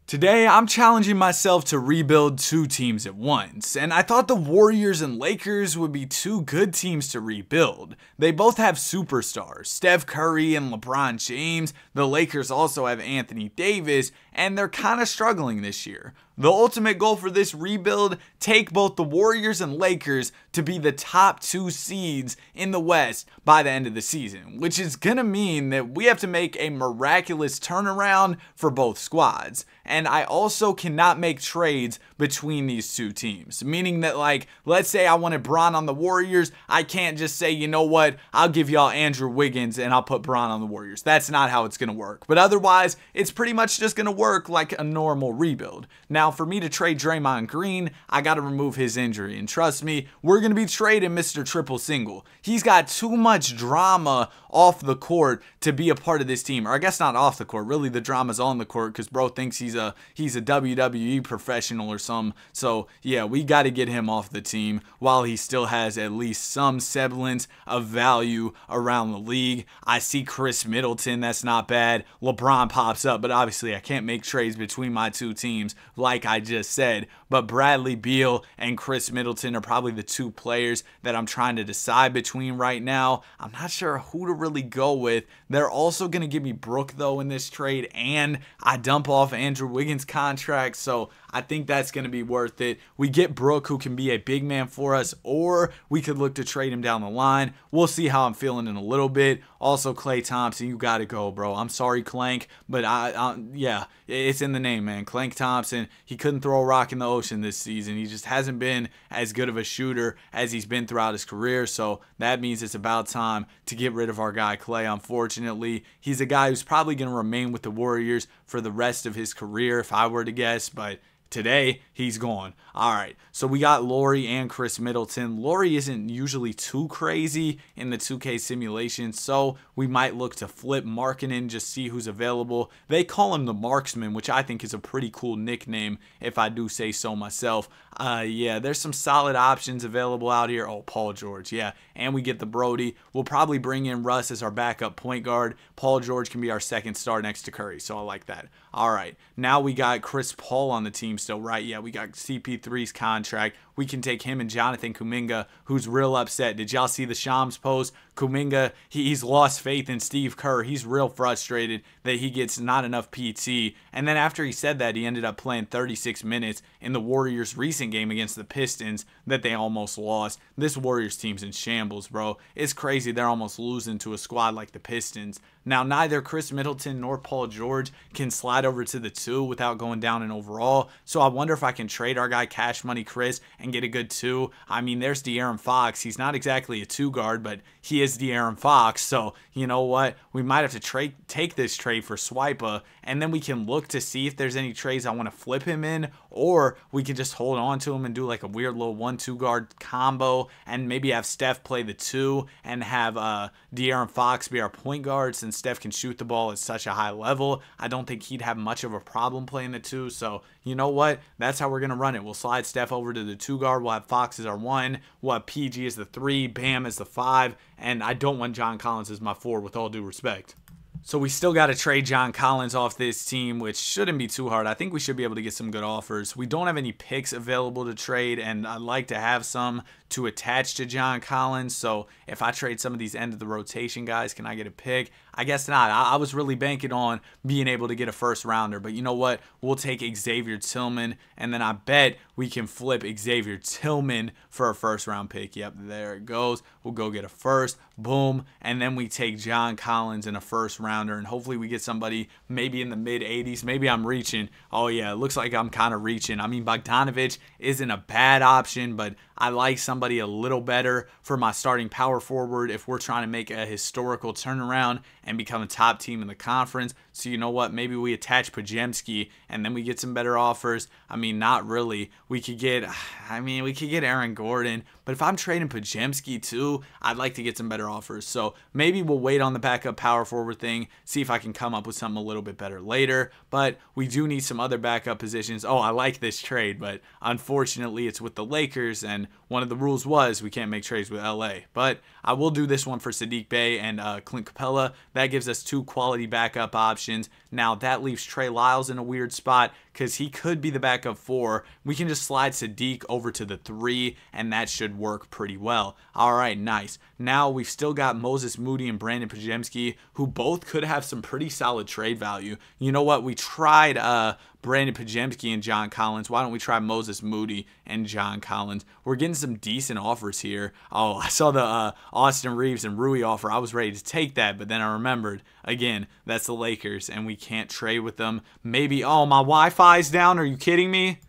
Today, I'm challenging myself to rebuild two teams at once, and I thought the Warriors and Lakers would be two good teams to rebuild. They both have superstars, Steph Curry and LeBron James. The Lakers also have Anthony Davis, and they're kind of struggling this year. The ultimate goal for this rebuild, take both the Warriors and Lakers to be the top two seeds in the West by the end of the season, which is going to mean that we have to make a miraculous turnaround for both squads. And I also cannot make trades between these two teams, meaning that, like, let's say I wanted Bron on the Warriors, I can't just say, you know what, I'll give y'all Andrew Wiggins and I'll put Bron on the Warriors. That's not how it's going to work. But otherwise, it's pretty much just going to work like a normal rebuild. Now, for me to trade Draymond Green, I got to remove his injury. And trust me, we're going to be trading Mr. Triple Single. He's got too much drama off the court to be a part of this team. Or I guess not off the court. Really, the drama's on the court because bro thinks he's a WWE professional or something. So, yeah, we got to get him off the team while he still has at least some semblance of value around the league. I see Chris Middleton. That's not bad. LeBron pops up, but obviously I can't make trades between my two teams like I just said. But Bradley Beal and Chris Middleton are probably the two players that I'm trying to decide between right now. I'm not sure who to really go with. They're also going to give me Brook, though, in this trade, and I dump off Andrew Wiggins' contract, so I think that's going to be worth it. We get Brook, who can be a big man for us, or we could look to trade him down the line. We'll see how I'm feeling in a little bit. Also, Klay Thompson, you got to go, bro. I'm sorry, Clank, but yeah, it's in the name, man. Clank Thompson, he couldn't throw a rock in the ocean this season. He just hasn't been as good of a shooter as he's been throughout his career, so that means it's about time to get rid of our guy Klay. Unfortunately, he's a guy who's probably going to remain with the Warriors for the rest of his career, if I were to guess, but today, he's gone. All right, so we got Lauri and Chris Middleton. Lauri isn't usually too crazy in the 2K simulation, so we might look to flip Markkanen, just see who's available. They call him the Marksman, which I think is a pretty cool nickname, if I do say so myself. Yeah, there's some solid options available out here. Oh, Paul George, yeah, and we get the Brody. We'll probably bring in Russ as our backup point guard. Paul George can be our second star next to Curry, so I like that. All right, now we got Chris Paul on the team still, right? Yeah, we got CP3's contract. We can take him and Jonathan Kuminga, who's real upset. Did y'all see the Shams post? Kuminga, he's lost faith in Steve Kerr. He's real frustrated that he gets not enough PT. And then after he said that, he ended up playing 36 minutes in the Warriors' recent game against the Pistons that they almost lost. This Warriors team's in shambles, bro. It's crazy they're almost losing to a squad like the Pistons. Now, neither Chris Middleton nor Paul George can slide over to the 2 without going down in overall. So I wonder if I can trade our guy Cash Money Chris and get a good 2. I mean, there's De'Aaron Fox. He's not exactly a 2 guard, but he is De'Aaron Fox. So, you know what? We might have to take this trade for Swipa, and then we can look to see if there's any trades I want to flip him in, or we can just hold on to him and do like a weird little 1-2 guard combo and maybe have Steph play the 2 and have De'Aaron Fox be our point guard since Steph can shoot the ball at such a high level. I don't think he'd have much of a problem playing the 2. So, you know what? That's how we're going to run it. We'll slide Steph over to the 2 guard. We'll have Fox as our 1. We'll have PG as the 3. Bam as the 5. And I don't want John Collins as my 4 with all due respect. So we still got to trade John Collins off this team, which shouldn't be too hard. I think we should be able to get some good offers. We don't have any picks available to trade, and I'd like to have some to attach to John Collins. So if I trade some of these end of the rotation guys, can I get a pick? I guess not. I was really banking on being able to get a first rounder, but you know what? We'll take Xavier Tillman, and then I bet we can flip Xavier Tillman for a first round pick. Yep, there it goes. We'll go get a first, boom, and then we take John Collins in a first rounder, and hopefully we get somebody maybe in the mid 80s. Maybe I'm reaching. Oh yeah, it looks like I'm kind of reaching. I mean, Bogdanovich isn't a bad option, but I like somebody a little better for my starting power forward if we're trying to make a historical turnaround and become a top team in the conference. So you know what? Maybe we attach Podziemski and then we get some better offers. I mean, not really. We could get Aaron Gordon, but if I'm trading Podziemski too, I'd like to get some better offers. So maybe we'll wait on the backup power forward thing, see if I can come up with something a little bit better later. But we do need some other backup positions. Oh, I like this trade, but unfortunately it's with the Lakers, and one of the rules was we can't make trades with LA. But I will do this one for Saddiq Bey and Clint Capella. That gives us 2 quality backup options. options. Now that leaves Trey Lyles in a weird spot because he could be the backup 4. We can just slide Sadiq over to the 3, and that should work pretty well. All right, nice. Now we've still got Moses Moody and Brandon Podziemski, who both could have some pretty solid trade value. You know what? We tried Brandon Podziemski and John Collins. Why don't we try Moses Moody and John Collins? We're getting some decent offers here. Oh, I saw the Austin Reeves and Rui offer. I was ready to take that, but then I remembered, again, that's the Lakers, and we can't trade with them. Maybe, oh, my Wi-Fi's down. Are you kidding me?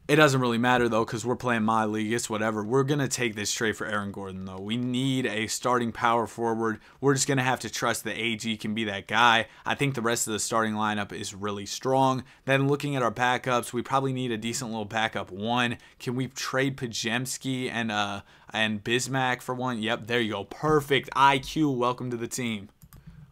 It doesn't really matter, though, because we're playing my league. It's whatever. We're going to take this trade for Aaron Gordon, though. We need a starting power forward. We're just going to have to trust that AG can be that guy. I think the rest of the starting lineup is really strong. Then looking at our backups, we probably need a decent little backup 1. Can we trade Podziemski and Bismack for 1? Yep, there you go. Perfect. IQ, welcome to the team.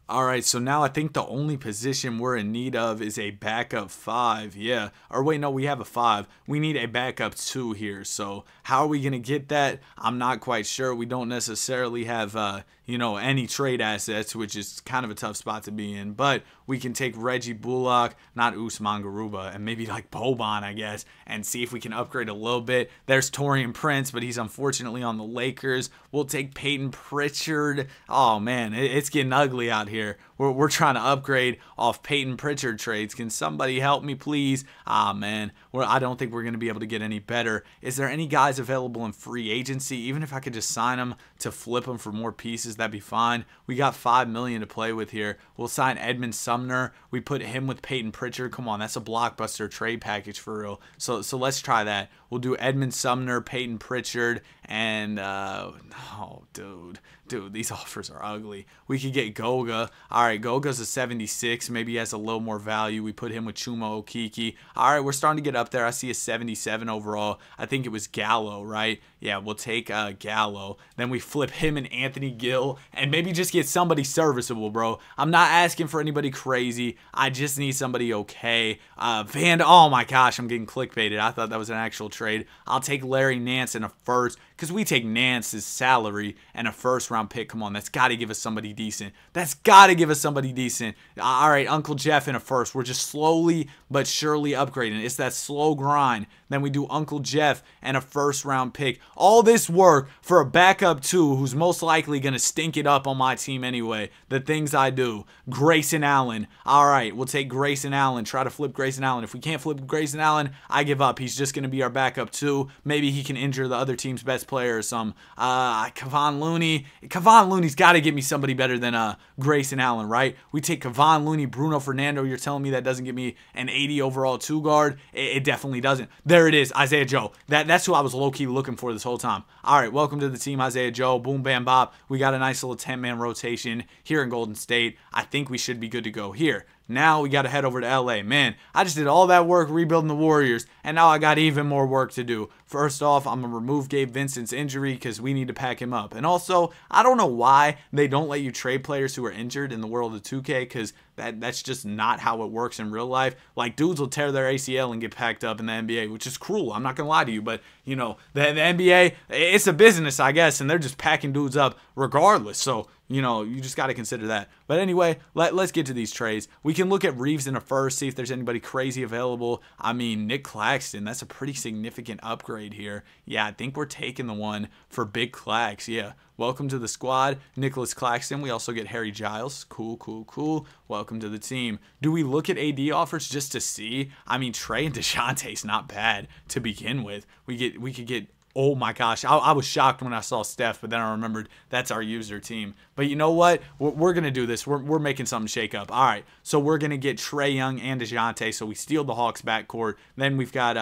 All right, so now I think the only position we're in need of is a backup 5. Yeah. Or wait, no, we have a 5. We need a backup 2 here. So how are we going to get that? I'm not quite sure. We don't necessarily have, any trade assets, which is kind of a tough spot to be in. But we can take Reggie Bullock, not Usman Garuba, and maybe like Boban, I guess, and see if we can upgrade a little bit. There's Taurean Prince, but he's unfortunately on the Lakers. We'll take Peyton Pritchard. Oh, man, it's getting ugly out here. We're trying to upgrade off Peyton Pritchard trades. Can somebody help me, please? Ah, man, I don't think we're going to be able to get any better. Is there any guys available in free agency? Even if I could just sign them to flip them for more pieces, that'd be fine. We got $5 million to play with here. We'll sign Edmund Sumner. We put him with Peyton Pritchard. Come on, that's a blockbuster trade package for real. So let's try that. We'll do Edmund Sumner, Peyton Pritchard, and oh, dude, these offers are ugly. We could get Goga. All right, Goga's a 76. Maybe he has a little more value. We put him with Chuma Okeke. All right, we're starting to get up there. I see a 77 overall. I think it was Gallo, right? Yeah, we'll take Gallo. Then we flip him and Anthony Gill, and maybe just get somebody serviceable, bro. I'm not asking for anybody crazy. I just need somebody okay. Oh my gosh, I'm getting clickbaited. I thought that was an actual trade. I'll take Larry Nance in a first, because we take Nance's salary and a first-round pick. Come on, that's got to give us somebody decent. That's got to give us somebody decent. All right, Uncle Jeff in a first. We're just slowly but surely upgrading. It's that slow grind. Then we do Uncle Jeff and a first-round pick. All this work for a backup 2 who's most likely going to stink it up on my team anyway. The things I do. Grayson Allen. All right, we'll take Grayson Allen. Try to flip Grayson Allen. If we can't flip Grayson Allen, I give up. He's just going to be our backup 2. Maybe he can injure the other team's best player or some. Kevon Looney. Kevon Looney's got to give me somebody better than Grayson Allen, right? We take Kevon Looney, Bruno Fernando. You're telling me that doesn't give me an 80 overall 2 guard? It definitely doesn't. There it is, Isaiah Joe. That's who I was low-key looking for this whole time. All right, welcome to the team, Isaiah Joe. Boom, bam, bop. We got a nice little 10-man rotation here in Golden State. I think we should be good to go here. Now we got to head over to LA. Man, I just did all that work rebuilding the Warriors, and now I got even more work to do. First off, I'm going to remove Gabe Vincent's injury because we need to pack him up. And also, I don't know why they don't let you trade players who are injured in the world of 2K, because that's just not how it works in real life. Like, dudes will tear their ACL and get packed up in the NBA, which is cruel. I'm not going to lie to you, but, the NBA, it's a business, I guess, and they're just packing dudes up regardless. So, you just got to consider that. But anyway, let's get to these trades. We can look at Reeves in a first, see if there's anybody crazy available. I mean, Nick Claxton, that's a pretty significant upgrade here. Yeah, I think we're taking the one for Big Clax. Yeah, welcome to the squad, Nicholas Claxton. We also get Harry Giles. Cool, cool, cool. Welcome to the team. Do we look at AD offers just to see? I mean, Trey and DeJounte's not bad to begin with. We could get. Oh my gosh, I was shocked when I saw Steph, but then I remembered that's our user team. But you know what? We're going to do this. We're making something shake up. All right, so we're going to get Trae Young and DeJounte, so we steal the Hawks backcourt. Then we've got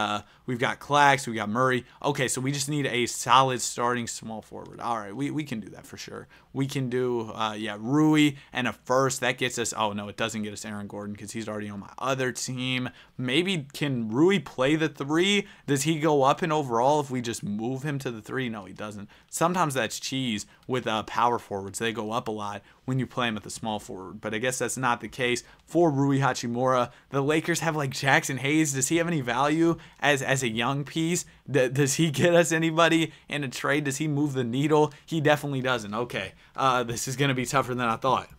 Clax, we got Murray. Okay, so we just need a solid starting small forward. All right, we can do that for sure. We can do, Rui and a first. That gets us, oh no, it doesn't get us Aaron Gordon because he's already on my other team. Maybe can Rui play the 3? Does he go up in overall if we just move him to the 3? No, he doesn't. Sometimes that's cheese with power forwards. They go up a lot when you play him at the small forward, but I guess that's not the case for Rui Hachimura. The Lakers have like Jackson Hayes. Does he have any value as a young piece? Does he get us anybody in a trade? Does he move the needle? He definitely doesn't. Okay, this is going to be tougher than I thought.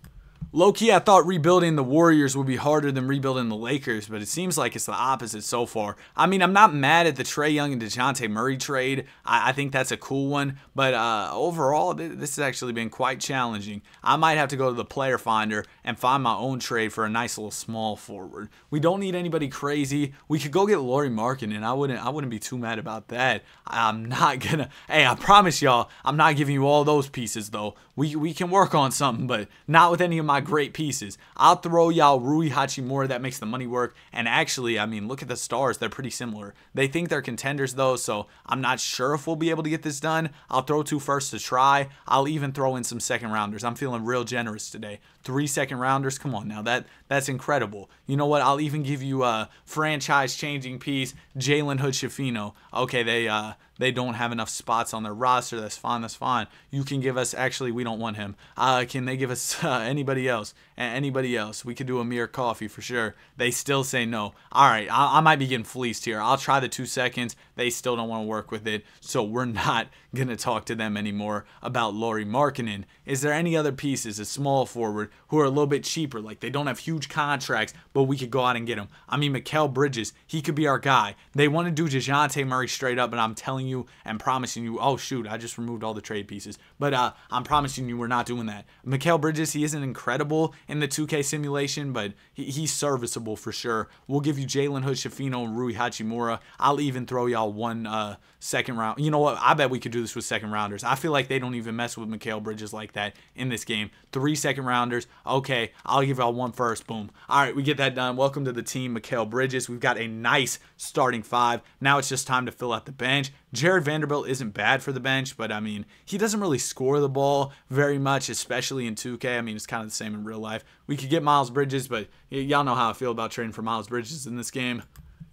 Low-key, I thought rebuilding the Warriors would be harder than rebuilding the Lakers, but it seems like it's the opposite so far. I mean, I'm not mad at the Trae Young and DeJounte Murray trade. I think that's a cool one, but overall, this has actually been quite challenging. I might have to go to the player finder and find my own trade for a nice little small forward. We don't need anybody crazy. We could go get Lauri Markkanen. I wouldn't be too mad about that. I'm not gonna. Hey, I promise y'all, I'm not giving you all those pieces though. We can work on something, but not with any of my great pieces. I'll throw y'all Rui Hachimura. That makes the money work. And actually, I mean, look at the stars. They're pretty similar. They think they're contenders, though, so I'm not sure if we'll be able to get this done. I'll throw 2 firsts to try. I'll even throw in some second rounders. I'm feeling real generous today. 3 second rounders. Come on now. That's incredible. You know what? I'll even give you a franchise-changing piece, Jalen Hood-Schifino. Okay, they don't have enough spots on their roster. That's fine. That's fine. You can give us. Actually, we don't want him. Can they give us anybody else? Anybody else? We could do Amir Coffee for sure. They still say no. All right, I might be getting fleeced here. I'll try the 2 seconds. They still don't want to work with it, so we're not gonna talk to them anymore about Lauri Markkanen. Is there any other pieces, a small forward, who are a little bit cheaper? Like they don't have huge contracts, but we could go out and get them. I mean, Mikal Bridges, he could be our guy. They want to do DeJounte Murray straight up, and I'm telling you and promising you. Oh shoot, I just removed all the trade pieces, but I'm promising you we're not doing that. Mikal Bridges, he isn't incredible in the 2K simulation, but he's serviceable for sure. We'll give you Jalen Hood-Schifino and Rui Hachimura. I'll even throw y'all 1 second round. You know what? I bet we could do this with second rounders. I feel like they don't even mess with Mikal Bridges like that in this game. 3 second rounders. Okay, I'll give y'all 1 first. Boom. All right, we get that done. Welcome to the team, Mikal Bridges. We've got a nice starting 5. Now it's just time to fill out the bench. Jared Vanderbilt isn't bad for the bench, but I mean, he doesn't really score the ball very much, especially in 2K. I mean, it's kind of the same in real life. We could get Miles Bridges, but y'all know how I feel about trading for Miles Bridges in this game.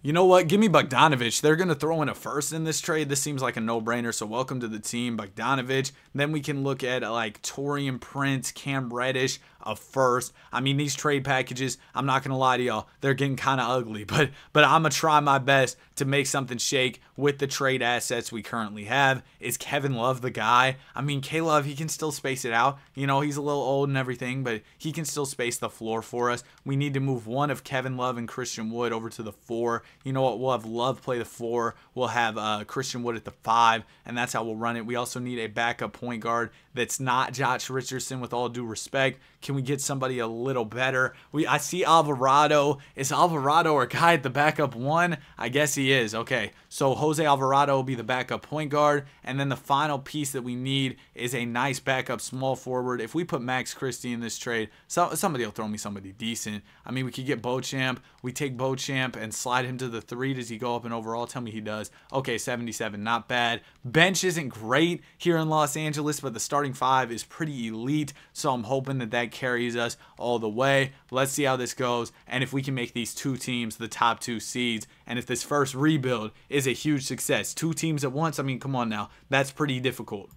You know what? Give me Bogdanovich. They're going to throw in a first in this trade. This seems like a no-brainer, so welcome to the team, Bogdanovich. Then we can look at like Taurean Prince, Cam Reddish, a first. I mean, these trade packages, I'm not going to lie to y'all, they're getting kind of ugly, but I'm going to try my best to make something shake with the trade assets we currently have. Is Kevin Love the guy? I mean, K-Love, he can still space it out. You know, he's a little old and everything, but he can still space the floor for us. We need to move one of Kevin Love and Christian Wood over to the 4. You know what? We'll have Love play the 4. We'll have Christian Wood at the 5, and that's how we'll run it. We also need a backup point guard that's not Josh Richardson, with all due respect. Can we get somebody a little better? I see Alvarado. Is Alvarado our guy at the backup 1? I guess he is. Okay, so Jose Alvarado will be the backup point guard, and then the final piece that we need is a nice backup small forward. If we put Max Christie in this trade, somebody will throw me somebody decent. I mean, we could get Beauchamp. We take Beauchamp and slide him to the 3. Does he go up in overall? Tell me he does. Okay, 77, not bad. Bench isn't great here in Los Angeles, but the starting 5 is pretty elite, so I'm hoping that carries us all the way. Let's see how this goes, and if we can make these 2 teams the top 2 seeds, and if this first rebuild is a huge success. 2 teams at once, I mean, come on now. That's pretty difficult.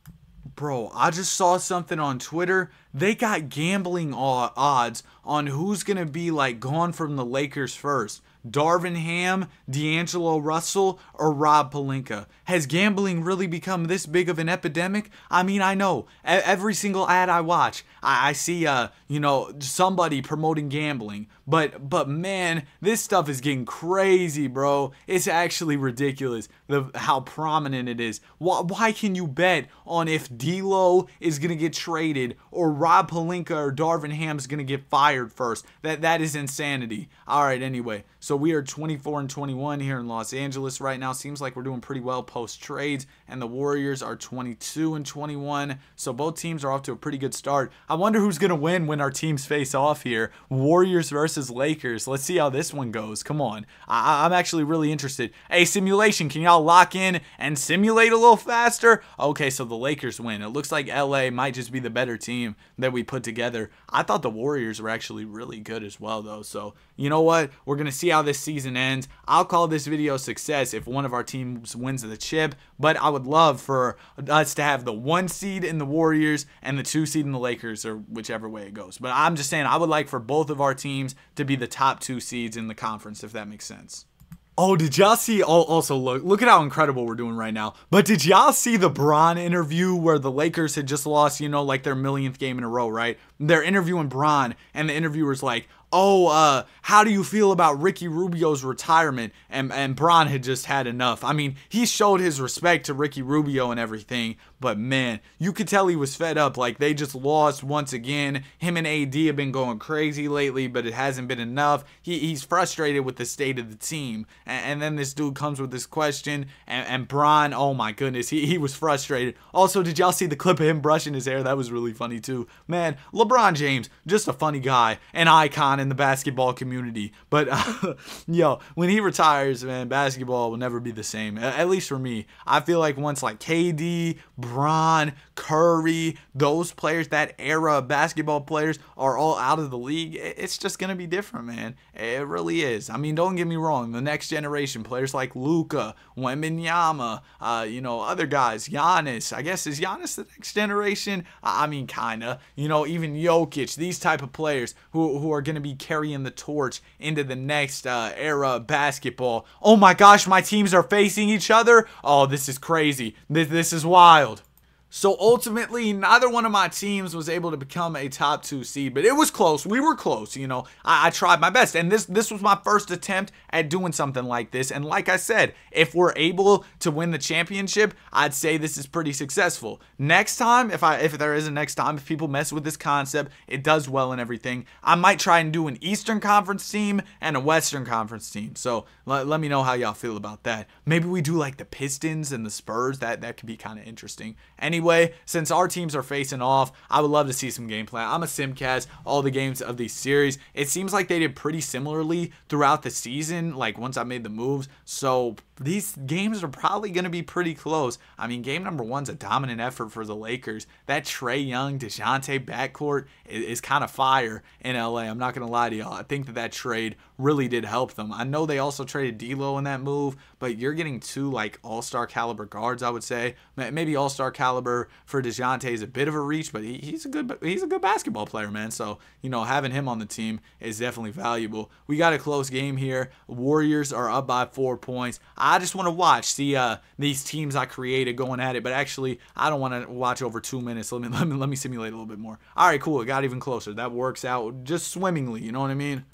Bro, I just saw something on Twitter. They got gambling odds on who's going to be like gone from the Lakers first. Darvin Ham, D'Angelo Russell, or Rob Pelinka. Has gambling really become this big of an epidemic? I mean, I know. Every single ad I watch, I see, you know, somebody promoting gambling. But man, this stuff is getting crazy, bro. It's actually ridiculous how prominent it is. Why can you bet on if D'Lo is going to get traded or Rob Pelinka or Darvin Ham is going to get fired first? That is insanity. All right, anyway. So we are 24-21 here in Los Angeles right now. Seems like we're doing pretty well post trades, and the Warriors are 22-21. So both teams are off to a pretty good start. I wonder who's going to win when our teams face off here. Warriors versus Lakers. Let's see how this one goes. Come on. I'm actually really interested. Hey, simulation, can y'all lock in and simulate a little faster? Okay, so the Lakers win. It looks like LA might just be the better team that we put together. I thought the Warriors were actually really good as well, though. So, you know what? We're going to see how this season ends. I'll call this video a success if one of our teams wins the chip, but I would love for us to have the 1 seed in the Warriors and the 2 seed in the Lakers, or whichever way it goes. But I'm just saying I would like for both of our teams to be the top 2 seeds in the conference, if that makes sense. Oh, did y'all see? Also, look at how incredible we're doing right now. But did y'all see the Bron interview where the Lakers had just lost, like their millionth game in a row, right? They're interviewing Bron, and the interviewer's like, "Oh, how do you feel about Ricky Rubio's retirement?" And Bron had just had enough. I mean, he showed his respect to Ricky Rubio and everything, but man, you could tell he was fed up. Like, they just lost once again. Him and AD have been going crazy lately, but it hasn't been enough. He's frustrated with the state of the team. And then this dude comes with this question, and Bron, oh my goodness, he was frustrated. Also, did y'all see the clip of him brushing his hair? That was really funny too. Man, LeBron James, just a funny guy, an icon in the basketball community. But yo, when he retires, man, basketball will never be the same. At least for me. I feel like once like KD, Bron, Curry, those players, that era of basketball players are all out of the league, it's just gonna be different, man. It really is. I mean, don't get me wrong. The next generation players like Luka, Wembanyama, other guys, Giannis. I guess, is Giannis the next generation? I mean, kinda. Even Jokic. These type of players who are gonna be carrying the torch into the next era of basketball. Oh my gosh, my teams are facing each other. Oh, this is crazy. This is wild. So ultimately, neither one of my teams was able to become a top 2 seed, but it was close. We were close, I tried my best, and this was my first attempt at doing something like this. And like I said, if we're able to win the championship, I'd say this is pretty successful. Next time, if there is a next time, if people mess with this concept, it does well and everything, I might try and do an Eastern Conference team and a Western Conference team. So let me know how y'all feel about that. Maybe we do like the Pistons and the Spurs. That could be kind of interesting. Anyway, since our teams are facing off, I would love to see some gameplay. I'm a Simcast, all the games of these series. It seems like they did pretty similarly throughout the season, like once I made the moves. So these games are probably going to be pretty close. I mean, game number 1's a dominant effort for the Lakers. That Trae Young, DeJounte backcourt is kind of fire in LA. I'm not going to lie to y'all. I think that trade really did help them. I know they also traded D'Lo in that move, but you're getting 2 like all-star caliber guards, I would say. Maybe all-star caliber for DeJounte is a bit of a reach, but he's a good basketball player, man. So, having him on the team is definitely valuable. We got a close game here. Warriors are up by 4 points. I just want to watch these teams I created going at it, but actually I don't want to watch over 2 minutes. Let me simulate a little bit more. All right, cool. It got even closer. That works out just swimmingly. You know what I mean?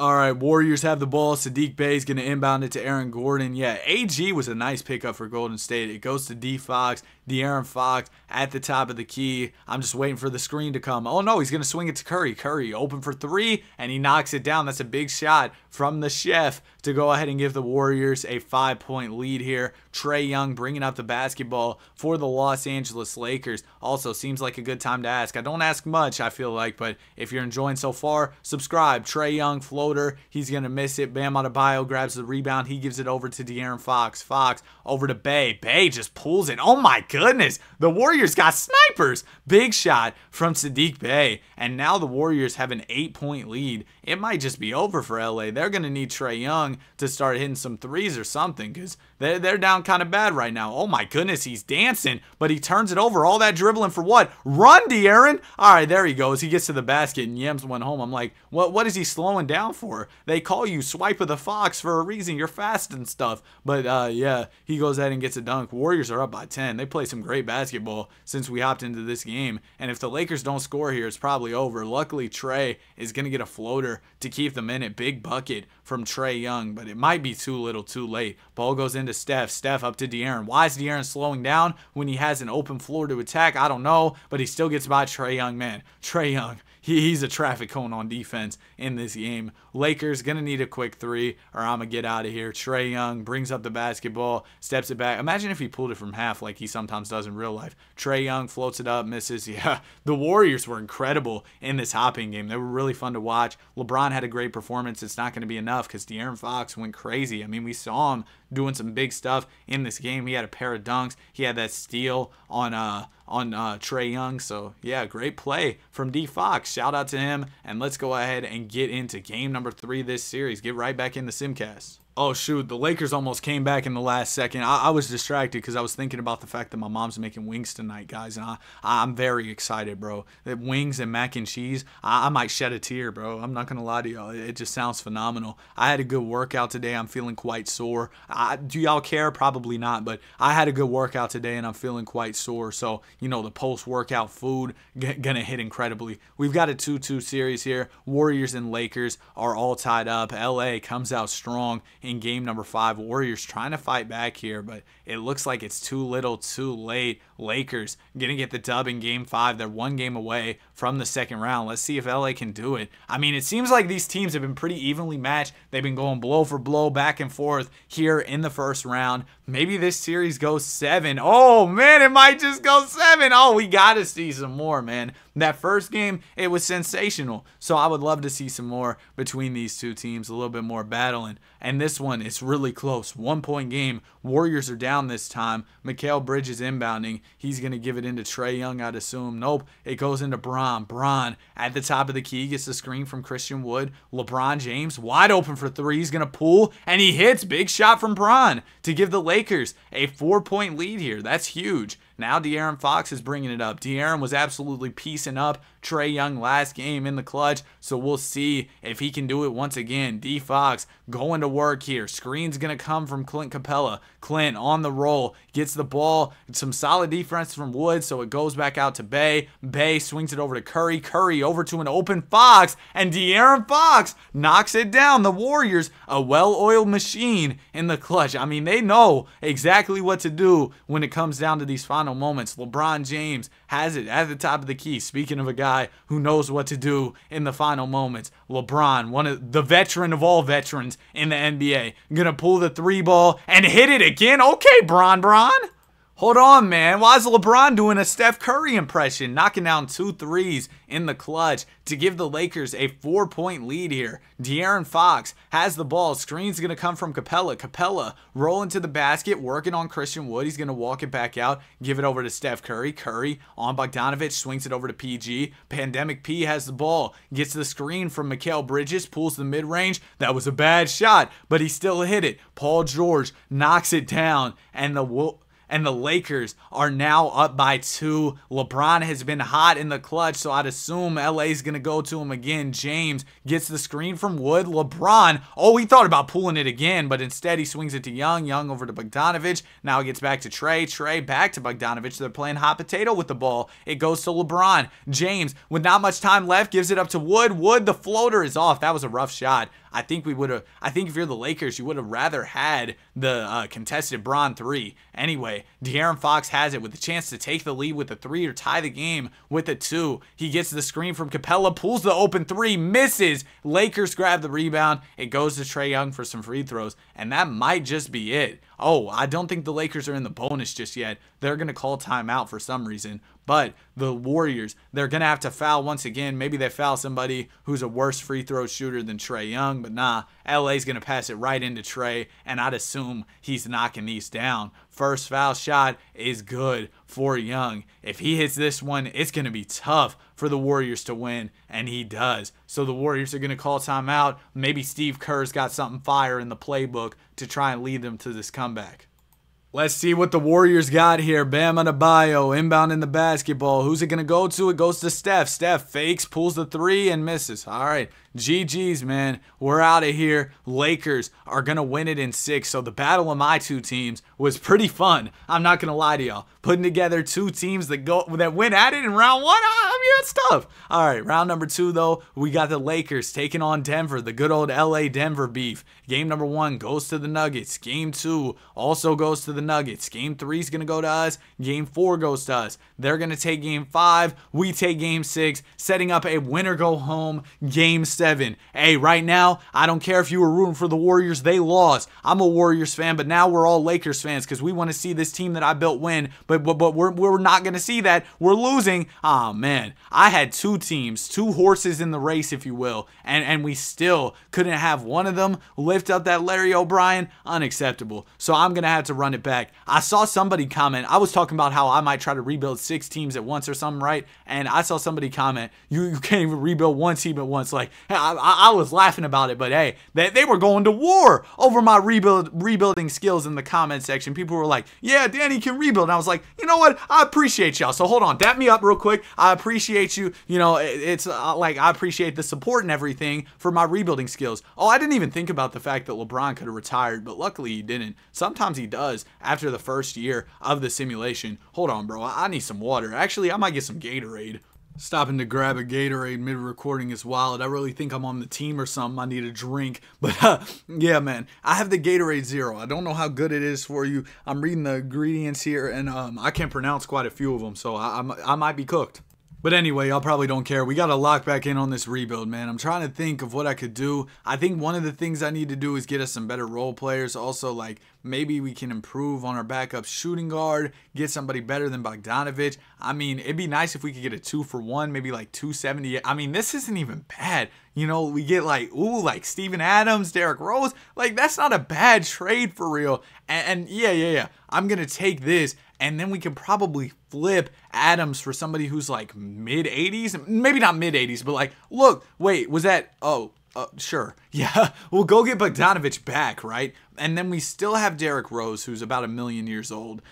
All right, Warriors have the ball. Saddiq Bey is going to inbound it to Aaron Gordon. Yeah, AG was a nice pickup for Golden State. It goes to D Fox. De'Aaron Fox at the top of the key. I'm just waiting for the screen to come. Oh, no, he's going to swing it to Curry. Curry open for 3, and he knocks it down. That's a big shot from the chef to go ahead and give the Warriors a 5-point lead here. Trae Young bringing up the basketball for the Los Angeles Lakers. Also, seems like a good time to ask. I don't ask much, I feel like, but if you're enjoying so far, subscribe. Trae Young, floater. He's going to miss it. Bam Adebayo grabs the rebound. He gives it over to De'Aaron Fox. Fox over to Bey. Bey just pulls it. Oh, my goodness. The Warriors got snipers. Big shot from Saddiq Bey. And now the Warriors have an 8-point lead. It might just be over for LA. They're going to need Trae Young to start hitting some threes or something because they're down kind of bad right now. Oh my goodness, he's dancing, but he turns it over. All that dribbling for what? Run, De'Aaron. All right, there he goes. He gets to the basket and Yems went home. I'm like, what is he slowing down for? They call you Swipe of the Fox for a reason. You're fast and stuff. But yeah, he goes ahead and gets a dunk. Warriors are up by 10. They play some great basketball since we hopped into this game. And if the Lakers don't score here, it's probably over. Luckily, Trae is going to get a floater to keep them in it. Big bucket from Trae Young, but it might be too little too late. Ball goes into Steph. Steph up to De'Aaron. Why is De'Aaron slowing down when he has an open floor to attack? I don't know, but he still gets by Trae Young. Man, Trae Young, he's a traffic cone on defense in this game. Lakers going to need a quick 3 or I'm going to get out of here. Trae Young brings up the basketball, steps it back. Imagine if he pulled it from half like he sometimes does in real life. Trae Young floats it up, misses. Yeah, the Warriors were incredible in this hopping game. They were really fun to watch. LeBron had a great performance. It's not going to be enough because De'Aaron Fox went crazy. I mean, we saw him doing some big stuff in this game. He had a pair of dunks. He had that steal on Trae Young. So yeah, great play from D Fox. Shout out to him. And let's go ahead and get into game number 3 this series. Get right back in the Simcast. Oh shoot, the Lakers almost came back in the last second. I was distracted because I was thinking about the fact that my mom's making wings tonight, guys, and I'm very excited, bro. That wings and mac and cheese, I might shed a tear, bro. I'm not gonna lie to y'all. It just sounds phenomenal. I had a good workout today. I'm feeling quite sore. Do y'all care? Probably not, but I had a good workout today and I'm feeling quite sore. So, you know, the post-workout food gonna hit incredibly. We've got a 2-2 series here. Warriors and Lakers are all tied up. LA comes out strong in game number 5. Warriors trying to fight back here, but it looks like it's too little too late. Lakers gonna get the dub in game 5. They're 1 game away from the second round. Let's see if LA can do it. I mean, it seems like these teams have been pretty evenly matched. They've been going blow for blow, back and forth here in the first round. Maybe this series goes 7. Oh man, it might just go 7. Oh, we gotta see some more, man. That first game, it was sensational. So I would love to see some more between these two teams, a little bit more battling. And this one, it's really close. 1-point game. Warriors are down this time. Mikal Bridges inbounding. He's going to give it into Trae Young, I'd assume. Nope. It goes into Bron. Bron at the top of the key gets the screen from Christian Wood. LeBron James wide open for 3. He's going to pull, and he hits. Big shot from Bron to give the Lakers a 4-point lead here. That's huge. Now De'Aaron Fox is bringing it up. De'Aaron was absolutely piecing up Trae Young last game in the clutch, so we'll see if he can do it once again. D Fox going to work here. Screen's going to come from Clint Capella. Clint on the roll, gets the ball. Some solid defense from Wood, so it goes back out to Bey. Bey swings it over to Curry. Curry over to an open Fox, and De'Aaron Fox knocks it down. The Warriors, a well-oiled machine in the clutch. I mean, they know exactly what to do when it comes down to these final moments. LeBron James has it at the top of the key. Speaking of a guy who knows what to do in the final moments, LeBron, one of the veteran of all veterans in the NBA, gonna pull the 3 ball and hit it again. Okay, Bron. Hold on, man. Why is LeBron doing a Steph Curry impression? Knocking down 2 threes in the clutch to give the Lakers a 4-point lead here. De'Aaron Fox has the ball. Screen's going to come from Capella. Capella rolling to the basket, working on Christian Wood. He's going to walk it back out, give it over to Steph Curry. Curry on Bogdanovich, swings it over to PG. Pandemic P has the ball, gets the screen from Mikal Bridges, pulls the mid-range. That was a bad shot, but he still hit it. Paul George knocks it down, and the Lakers are now up by 2. LeBron has been hot in the clutch, so I'd assume LA's going to go to him again. James gets the screen from Wood. LeBron, oh, he thought about pulling it again, but instead he swings it to Young. Young over to Bogdanovich. Now it gets back to Trae. Trae back to Bogdanovich. They're playing hot potato with the ball. It goes to LeBron. James, with not much time left, gives it up to Wood. Wood, the floater is off. That was a rough shot. I think if you're the Lakers, you would have rather had the contested Bron 3. Anyway, De'Aaron Fox has it with a chance to take the lead with a 3 or tie the game with a 2. He gets the screen from Capella, pulls the open 3, misses. Lakers grab the rebound. It goes to Trae Young for some free throws, and that might just be it. Oh, I don't think the Lakers are in the bonus just yet. They're going to call timeout for some reason. But the Warriors, they're going to have to foul once again. Maybe they foul somebody who's a worse free throw shooter than Trae Young. But nah, LA's going to pass it right into Trae, and I'd assume he's knocking these down. First foul shot is good for Young. If he hits this one, it's going to be tough for the Warriors to win, and he does. So the Warriors are going to call timeout. Maybe Steve Kerr's got something fire in the playbook to try and lead them to this comeback. Let's see what the Warriors got here. Bam Adebayo inbound in the basketball. Who's it going to go to? It goes to Steph. Steph fakes, pulls the 3, and misses. All right. GG's, man. We're out of here. Lakers are going to win it in 6. So the battle of my 2 teams was pretty fun. I'm not going to lie to y'all. Putting together 2 teams that went at it in round 1, I mean, that's tough. All right, round number 2, though, we got the Lakers taking on Denver, the good old LA Denver beef. Game number 1 goes to the Nuggets. Game 2 also goes to the Nuggets. Game 3 is going to go to us. Game 4 goes to us. They're going to take Game 5. We take Game 6, setting up a winner-go-home Game 7. Hey, right now, I don't care if you were rooting for the Warriors. They lost. I'm a Warriors fan, but now we're all Lakers fans because we want to see this team that I built win, but we're not going to see that. We're losing. Oh, man. I had 2 teams, 2 horses in the race, if you will, and we still couldn't have one of them lift up that Larry O'Brien. Unacceptable. So I'm going to have to run it back. I saw somebody comment. I was talking about how I might try to rebuild 6 teams at once or something, right? And I saw somebody comment, you can't even rebuild 1 team at once. Like, I was laughing about it, but hey, they were going to war over my rebuilding skills in the comment section. People were like, yeah, Danny can rebuild. And I was like, you know what? I appreciate y'all. So hold on, dap me up real quick. I appreciate you. You know, it's like I appreciate the support and everything for my rebuilding skills. Oh, I didn't even think about the fact that LeBron could have retired, but luckily he didn't. Sometimes he does after the first year of the simulation. Hold on, bro. I need some water. Actually, I might get some Gatorade. Stopping to grab a Gatorade mid-recording is wild. I really think I'm on the team or something. I need a drink. But yeah, man, I have the Gatorade Zero. I don't know how good it is for you. I'm reading the ingredients here, and I can't pronounce quite a few of them, so I might be cooked. But anyway, y'all probably don't care. We got to lock back in on this rebuild, man. I'm trying to think of what I could do. I think one of the things I need to do is get us some better role players. Also, like, maybe we can improve on our backup shooting guard, get somebody better than Bogdanovic. I mean, it'd be nice if we could get a 2-for-1, maybe like 270. I mean, this isn't even bad. You know, we get like, like Steven Adams, Derrick Rose. Like, that's not a bad trade for real. And yeah. I'm going to take this. And then we can probably flip Adams for somebody who's like mid-80s. Maybe not mid-80s, but like, look, wait, was that, sure. Yeah, we'll go get Bogdanovic back, right? And then we still have Derrick Rose, who's about 1 million years old.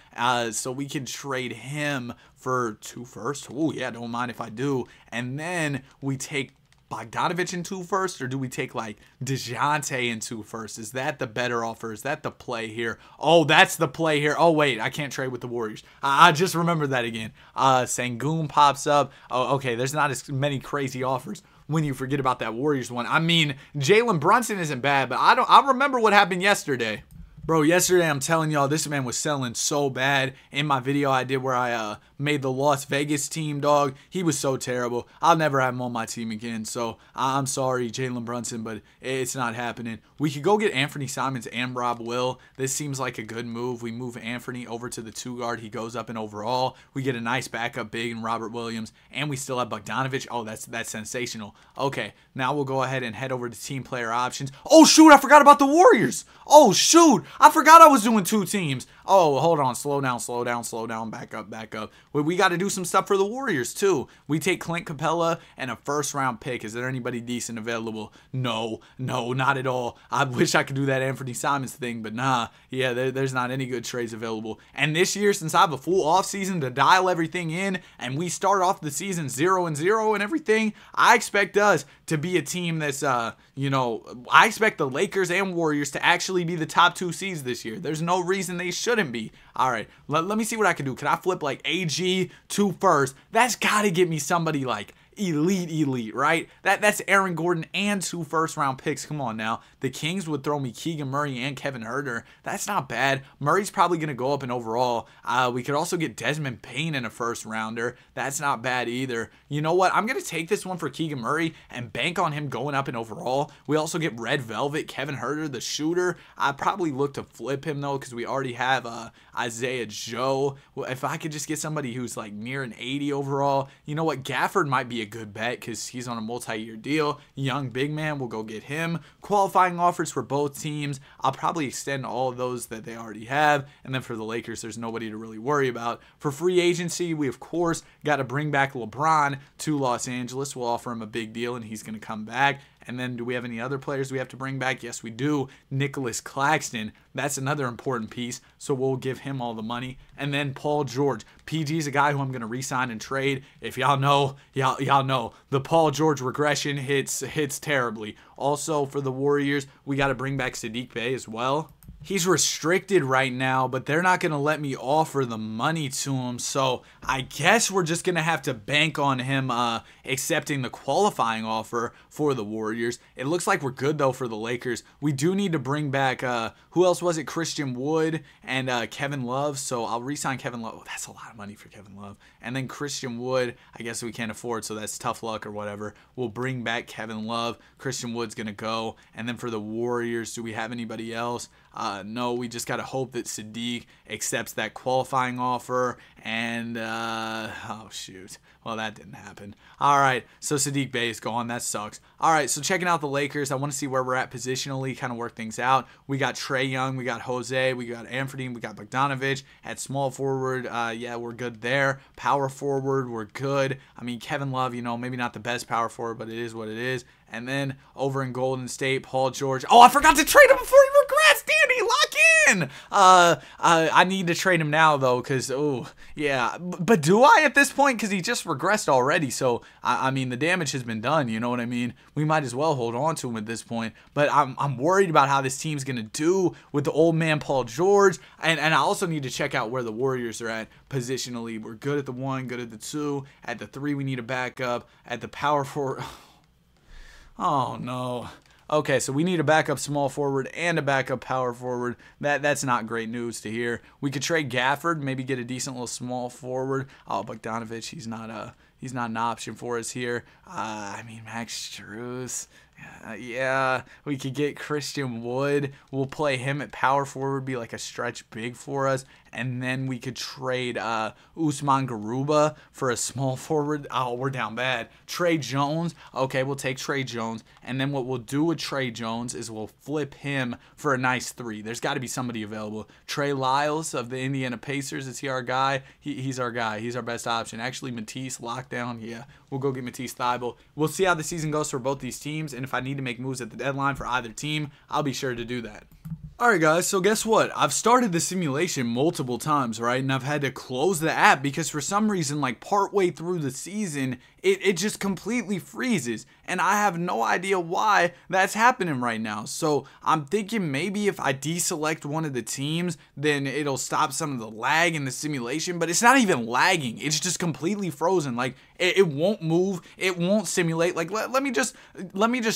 So we can trade him for 2 firsts. Oh, yeah, don't mind if I do. And then we take Bogdanovic in 2 firsts, or do we take like DeJounte in 2 firsts? Is that the better offer? Is that the play here? Oh, that's the play here. Oh, wait, I can't trade with the Warriors. I just remembered that again. Sengun pops up. Oh, okay, there's not as many crazy offers when you forget about that Warriors one. I mean, Jalen Brunson isn't bad, but I remember what happened yesterday. Bro, yesterday I'm telling y'all, this man was selling so bad. In my video I did where I made the Las Vegas team, dog, he was so terrible. I'll never have him on my team again. So I'm sorry, Jalen Brunson, but it's not happening. We could go get Anthony Simons and Rob Will. This seems like a good move. We move Anthony over to the 2 guard. He goes up in overall. We get a nice backup big in Robert Williams, and we still have Bogdanovic. Oh, that's sensational. Okay, now we'll go ahead and head over to team player options. Oh, shoot, I forgot about the Warriors. Oh, shoot, I forgot I was doing 2 teams. Oh, hold on, slow down, back up. We got to do some stuff for the Warriors, too. We take Clint Capella and a first-round pick. Is there anybody decent available? No, not at all. I wish I could do that Anthony Simons thing, but nah. Yeah, there's not any good trades available. And this year, since I have a full offseason to dial everything in, and we start off the season 0-0 and everything, I expect us to be a team that's, I expect the Lakers and Warriors to actually be the top 2 seeds this year. There's no reason they shouldn't be. All right, let me see what I can do. Can I flip like AG 2 firsts? That's got to get me somebody like elite, right? That's Aaron Gordon and 2 first-round picks. Come on now. The Kings would throw me Keegan Murray and Kevin Huerter. That's not bad. Murray's probably going to go up in overall. We could also get Desmond Payne in a first-rounder. That's not bad either. You know what? I'm going to take this one for Keegan Murray and bank on him going up in overall. We also get Red Velvet, Kevin Huerter, the shooter. I'd probably look to flip him, though, because we already have Isaiah Joe. Well, if I could just get somebody who's like near an 80 overall, you know what? Gafford might be a good bet because he's on a multi-year deal. Young big man, we'll go get him. Qualifying offers for both teams. I'll probably extend all of those that they already have. And then for the Lakers, there's nobody to really worry about. For free agency, we of course got to bring back LeBron to Los Angeles. We'll offer him a big deal and he's going to come back. And then do we have any other players we have to bring back? Yes, we do. Nicholas Claxton. That's another important piece. So we'll give him all the money. And then Paul George. PG's a guy who I'm going to re-sign and trade. If y'all know, y'all know. The Paul George regression hits terribly. Also, for the Warriors, we got to bring back Saddiq Bey as well. He's restricted right now, but they're not going to let me offer the money to him. So I guess we're just going to have to bank on him accepting the qualifying offer for the Warriors. It looks like we're good, though, for the Lakers. We do need to bring back, who else was it? Christian Wood and Kevin Love. So I'll re-sign Kevin Love. Oh, that's a lot of money for Kevin Love. And then Christian Wood, I guess we can't afford, so that's tough luck or whatever. We'll bring back Kevin Love. Christian Wood's going to go. And then for the Warriors, do we have anybody else? No, we just got to hope that Sadiq accepts that qualifying offer. And, oh, shoot. Well, that didn't happen. All right, so Sadiq Bey is gone. That sucks. All right, so checking out the Lakers, I want to see where we're at positionally, kind of work things out. We got Trae Young, we got Jose, we got Anthony, we got Bogdanovic. At small forward, yeah, we're good there. Power forward, we're good. I mean, Kevin Love, you know, maybe not the best power forward, but it is what it is. And then over in Golden State, Paul George. Oh, I forgot to trade him before he regrets. Danny, lock in. I need to trade him now, though, because, oh, yeah. But do I at this point? Because he just regressed already. So, I mean, the damage has been done. You know what I mean? We might as well hold on to him at this point. But I'm worried about how this team's going to do with the old man Paul George. And I also need to check out where the Warriors are at positionally. We're good at the 1, good at the 2. At the 3, we need a backup. At the power forward... Oh, no. Okay, so we need a backup small forward and a backup power forward. That's not great news to hear. We could trade Gafford, maybe get a decent little small forward. Oh, Bogdanovic, he's not an option for us here. I mean, Max Strus. Yeah, we could get Christian Wood. We'll play him at power forward, be like a stretch big for us. And then we could trade Usman Garuba for a small forward. Oh, we're down bad. Trey Jones. Okay, we'll take Trey Jones. And then what we'll do with Trey Jones is we'll flip him for a nice 3. There's got to be somebody available. Trey Lyles of the Indiana Pacers. Is he our guy? He's our guy. He's our best option. Actually, Matisse lockdown. Yeah, we'll go get Matisse Thybulle. We'll see how the season goes for both these teams. And if I need to make moves at the deadline for either team, I'll be sure to do that. Alright guys, so guess what? I've started the simulation multiple times, right? And I've had to close the app because for some reason, like partway through the season, it just completely freezes. And I have no idea why that's happening right now. So I'm thinking maybe if I deselect one of the teams, then it'll stop some of the lag in the simulation. But it's not even lagging. It's just completely frozen. Like it won't move. It won't simulate. Like let me just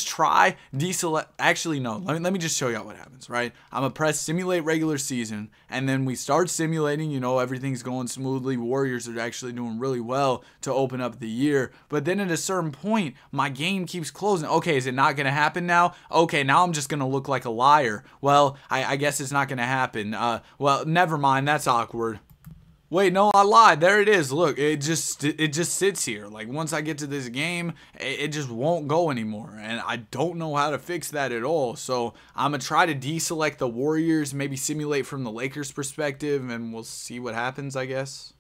try deselect. Actually, no. Let me just show y'all what happens, right? I'm gonna press simulate regular season, and then we start simulating. You know, everything's going smoothly. Warriors are actually doing really well to open up the year. But then at a certain point, my game keeps closing. Okay, is it not gonna happen now? Okay, now I'm just gonna look like a liar. Well, I guess it's not gonna happen. Well, never mind. That's awkward. Wait, no, I lied. There it is. Look, it just sits here. Like once I get to this game, it just won't go anymore. And I don't know how to fix that at all. So I'm going to try to deselect the Warriors, maybe simulate from the Lakers perspective, and we'll see what happens, I guess.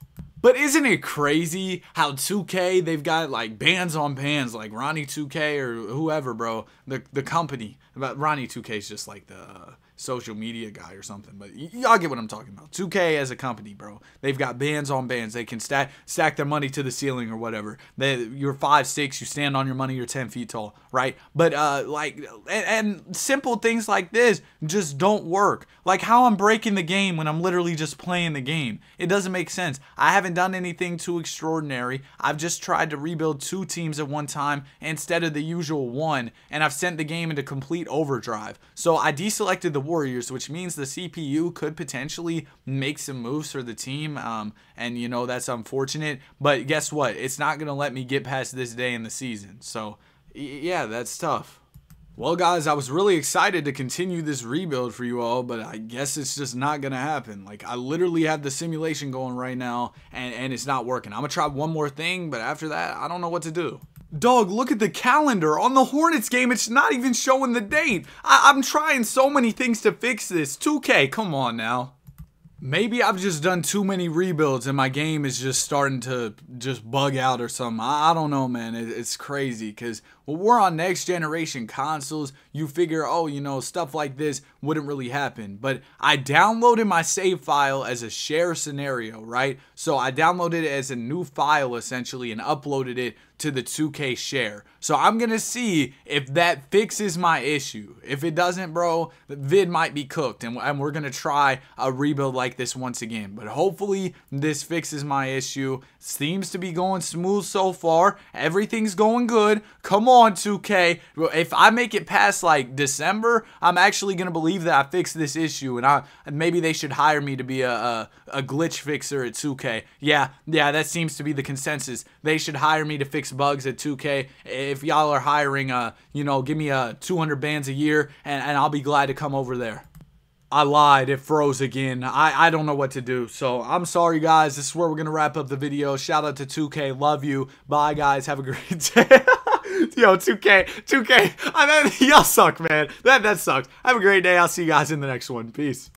But isn't it crazy how 2K, they've got like bands on bands, like Ronnie 2K or whoever, bro, the company. But Ronnie 2K is just like the social media guy or something, but y'all get what I'm talking about. 2K as a company, bro, they've got bands on bands. They can stack their money to the ceiling or whatever. You're 5'6", you stand on your money, you're 10 feet tall, right? But like and simple things like this just don't work. Like how I'm breaking the game when I'm literally just playing the game. It doesn't make sense. I haven't done anything too extraordinary. I've just tried to rebuild 2 teams at one time instead of the usual 1, and I've sent the game into complete overdrive. So I deselected the Warriors, which means the CPU could potentially make some moves for the team, and you know that's unfortunate, but guess what, it's not gonna let me get past this day in the season. So yeah, that's tough. Well guys, I was really excited to continue this rebuild for you all, but I guess it's just not gonna happen. Like I literally have the simulation going right now and it's not working. I'm gonna try one more thing, but after that I don't know what to do. Dog, look at the calendar. On the Hornets game, it's not even showing the date. I'm trying so many things to fix this. 2K, come on now. Maybe I've just done too many rebuilds and my game is just starting to just bug out or something. I don't know, man. It's crazy because when we're on next generation consoles, you figure, oh, you know, stuff like this wouldn't really happen. But I downloaded my save file as a share scenario, right? So I downloaded it as a new file essentially and uploaded it to the 2K share. So I'm gonna see if that fixes my issue. If it doesn't, bro, the vid might be cooked and we're gonna try a rebuild like this once again. But hopefully this fixes my issue. Seems to be going smooth so far. Everything's going good. Come on, 2K. If I make it past like December, I'm actually gonna believe that I fixed this issue, and maybe they should hire me to be a glitch fixer at 2K. Yeah, that seems to be the consensus. They should hire me to fix bugs at 2K. If y'all are hiring, you know, give me 200 bands a year, and I'll be glad to come over there. I lied. It froze again. I don't know what to do. So I'm sorry, guys. This is where we're going to wrap up the video. Shout out to 2K. Love you. Bye, guys. Have a great day. Yo, 2K. I mean, y'all suck, man. That sucks. Have a great day. I'll see you guys in the next one. Peace.